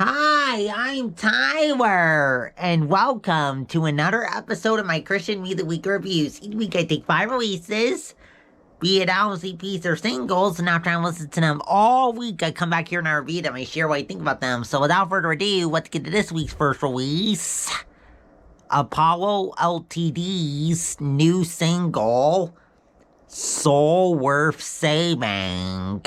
Hi, I'm Tyler, and welcome to another episode of my Christian Music Week reviews. Each week I take 5 releases, be it albums, EPs, or singles, and after I listen to them all week, I come back here and I review them. I share what I think about them. So without further ado, let's get to this week's first release. Apollo LTD's new single, Soul Worth Saving.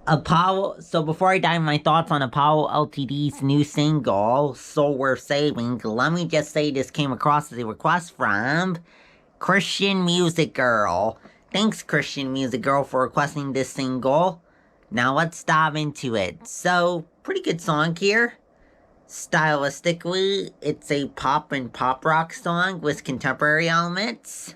So before I dive into my thoughts on Apollo LTD's new single, Soul Worth Saving, let me just say this came across as a request from Christian Music Girl. Thanks, Christian Music Girl, for requesting this single. Now let's dive into it. So, pretty good song here. Stylistically, it's a pop and pop rock song with contemporary elements.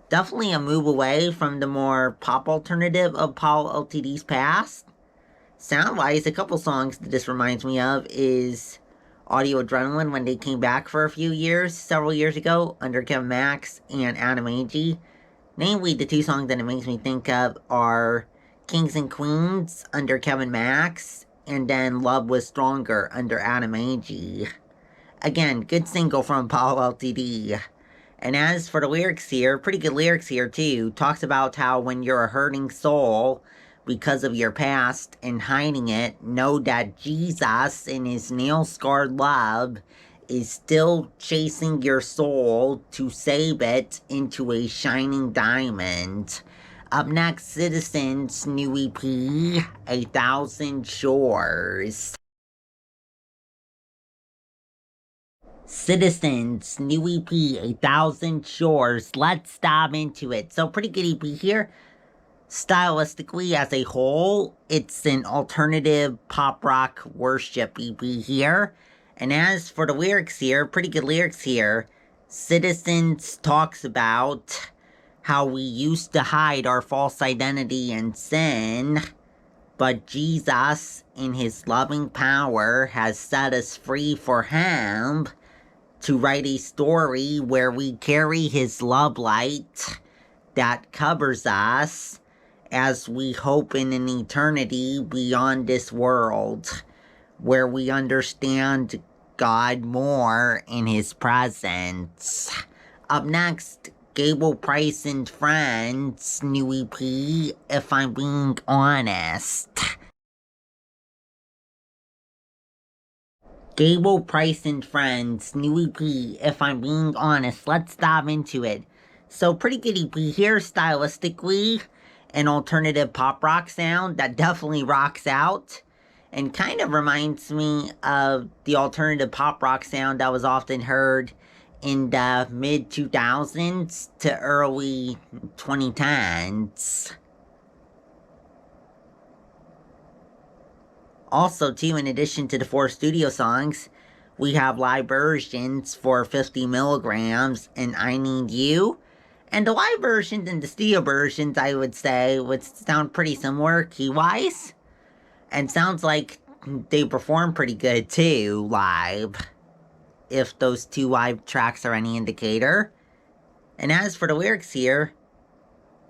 Definitely a move away from the more pop alternative of Paul LTD's past. Sound-wise, a couple songs that this reminds me of is Audio Adrenaline when they came back for a few years, several years ago, under Kevin Max and Adam Agee. Namely, the two songs that it makes me think of are Kings and Queens under Kevin Max, and then Love Was Stronger under Adam Agee. Again, good single from Paul LTD. And as for the lyrics here, pretty good lyrics here too. Talks about how when you're a hurting soul because of your past and hiding it, know that Jesus in his nail-scarred love is still chasing your soul to save it into a shining diamond. Up next, Citizen's new EP, 1,000 Shores. Citizens, new EP, 1,000 Shores. Let's dive into it. So, pretty good EP here. Stylistically, as a whole, it's an alternative pop rock worship EP here. And as for the lyrics here, pretty good lyrics here. Citizens talks about how we used to hide our false identity and sin, but Jesus, in his loving power, has set us free for him to write a story where we carry his love light that covers us as we hope in an eternity beyond this world, where we understand God more in his presence. Up next, Gable, Price and Friends, new EP, If I'm Being Honest. Gable, Price and Friends, new EP, If I'm Being Honest. Let's dive into it. So, pretty good EP here, stylistically. An alternative pop rock sound that definitely rocks out. And kind of reminds me of the alternative pop rock sound that was often heard in the mid-2000s to early 2010s. Also, too, in addition to the 4 studio songs, we have live versions for 50 milligrams and I Need You. And the live versions and the studio versions, I would say, would sound pretty similar key-wise. And sounds like they perform pretty good, too, live. If those 2 live tracks are any indicator. And as for the lyrics here,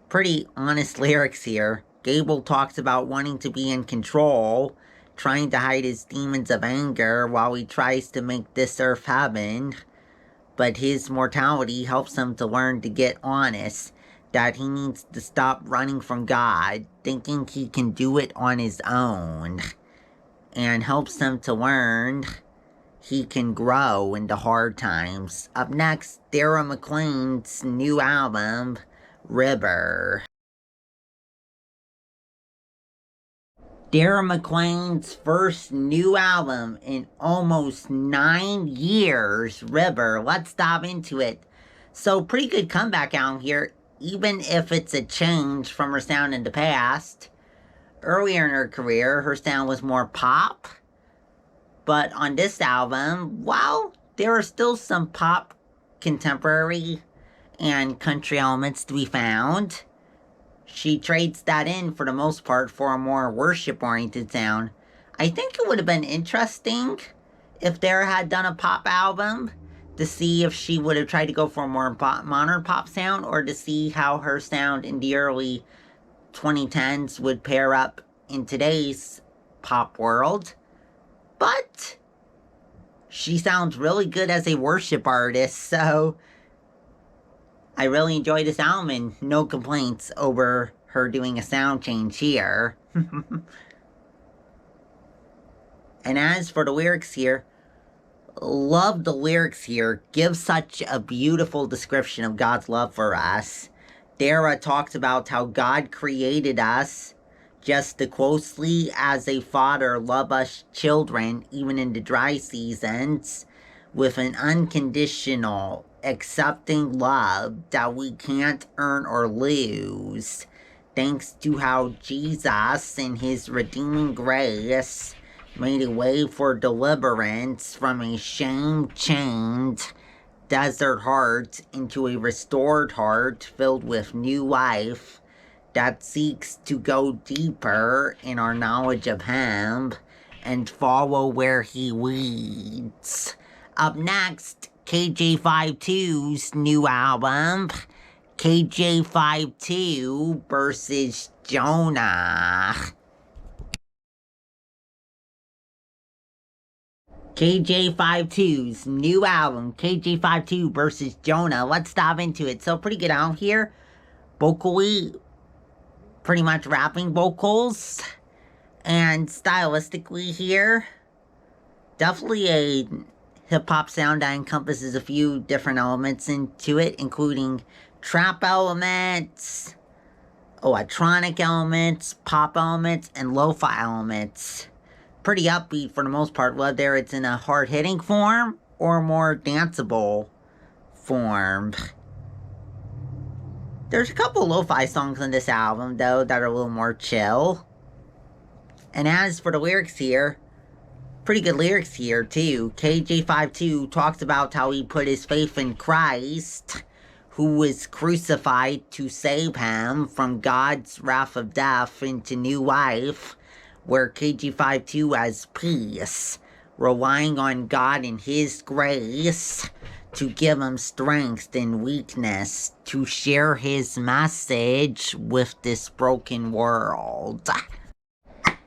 pretty honest lyrics here. Gable talks about wanting to be in control, trying to hide his demons of anger while he tries to make this earth heaven. But his mortality helps him to learn to get honest, that he needs to stop running from God, thinking he can do it on his own. And helps him to learn he can grow in the hard times. Up next, Dara Maclean-River's new album, River. Dara Maclean-River's first new album in almost 9 years, River. Let's dive into it. So, pretty good comeback album here, even if it's a change from her sound in the past. Earlier in her career, her sound was more pop. But on this album, well, there are still some pop, contemporary, and country elements to be found. She trades that in, for the most part, for a more worship-oriented sound. I think it would have been interesting if Dara had done a pop album to see if she would have tried to go for a more modern pop sound, or to see how her sound in the early 2010s would pair up in today's pop world. But she sounds really good as a worship artist, so I really enjoy this album and no complaints over her doing a sound change here. And as for the lyrics here, love the lyrics here. Give such a beautiful description of God's love for us. Dara talks about how God created us just as closely as a father loves us children, even in the dry seasons, with an unconditional, accepting love that we can't earn or lose, thanks to how Jesus and his redeeming grace made a way for deliverance from a shame-chained desert heart into a restored heart filled with new life that seeks to go deeper in our knowledge of him and follow where he leads. Up next, KJ52's new album, KJ52 versus Jonah. KJ52's new album, KJ52 versus Jonah. Let's dive into it. So, pretty good album here. Vocally, pretty much rapping vocals. And stylistically here, definitely a hip-hop sound that encompasses a few different elements into it, including trap elements, electronic elements, pop elements, and lo-fi elements. Pretty upbeat for the most part, whether it's in a hard-hitting form or more danceable form. There's a couple lo-fi songs on this album, though, that are a little more chill. And as for the lyrics here, pretty good lyrics here, too. KJ52 talks about how he put his faith in Christ, who was crucified to save him from God's wrath of death into new life, where KJ52 has peace, relying on God and his grace to give him strength in weakness to share his message with this broken world.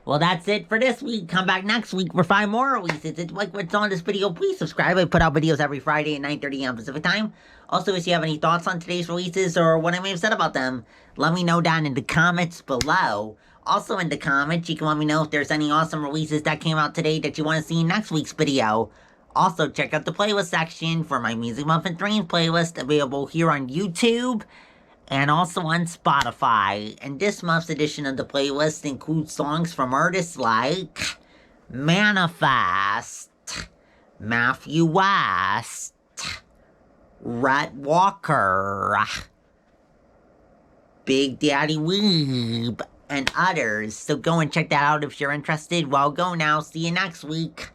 Well, that's it for this week. Come back next week for 5 more releases. If you like what's on this video, please subscribe. I put out videos every Friday at 9:30 a.m. Pacific Time. Also, if you have any thoughts on today's releases or what I may have said about them, let me know down in the comments below. Also in the comments, you can let me know if there's any awesome releases that came out today that you want to see in next week's video. Also, check out the playlist section for my Music Month and Dreams playlist, available here on YouTube and also on Spotify. And this month's edition of the playlist includes songs from artists like Manifest, Matthew West, Rhett Walker, Big Daddy Weeb, and others. So go and check that out if you're interested. Well, go now. See you next week.